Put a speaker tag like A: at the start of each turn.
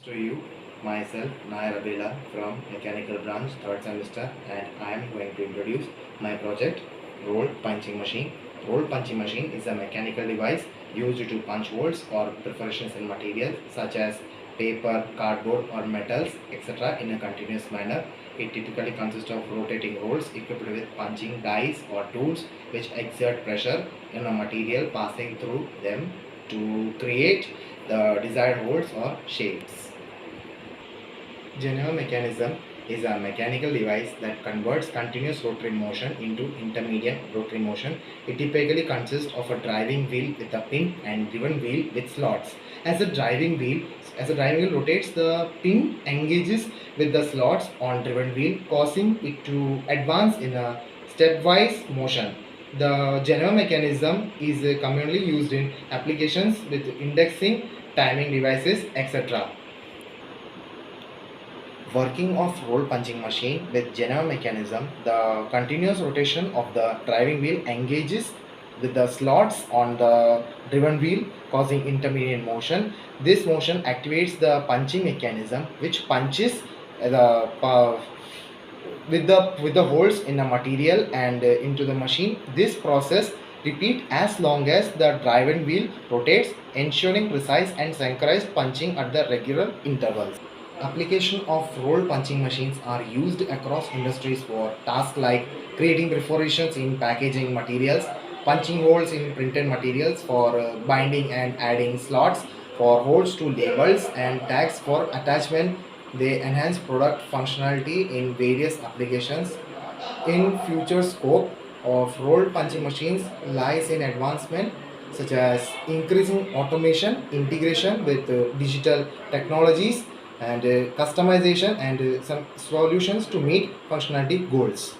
A: To you, myself, Nair Abela from Mechanical Branch, 3rd semester, and I am going to introduce my project, Roll Punching Machine. Roll Punching Machine is a mechanical device used to punch holes or perforations in materials such as paper, cardboard, or metals, etc. in a continuous manner. It typically consists of rotating rolls equipped with punching dies or tools which exert pressure in a material passing through them to create the desired holes or shapes. Geneva mechanism is a mechanical device that converts continuous rotary motion into intermediate rotary motion. It typically consists of a driving wheel with a pin and driven wheel with slots. As the driving wheel rotates, the pin engages with the slots on driven wheel, causing it to advance in a stepwise motion. The Geneva mechanism is commonly used in applications with indexing, timing devices, etc. Working of roll punching machine with Geneva mechanism, the continuous rotation of the driving wheel engages with the slots on the driven wheel, causing intermediate motion. This motion activates the punching mechanism, which punches the with the holes in the material and into the machine. This process repeat as long as the driven wheel rotates, ensuring precise and synchronized punching at the regular intervals. Application of roll punching machines are used across industries for tasks like creating perforations in packaging materials, punching holes in printed materials for binding and adding slots for holes to labels and tags for attachment. They enhance product functionality in various applications. In future scope of roll punching machines lies in advancement such as increasing automation, integration with digital technologies, and customization and some solutions to meet functionality goals.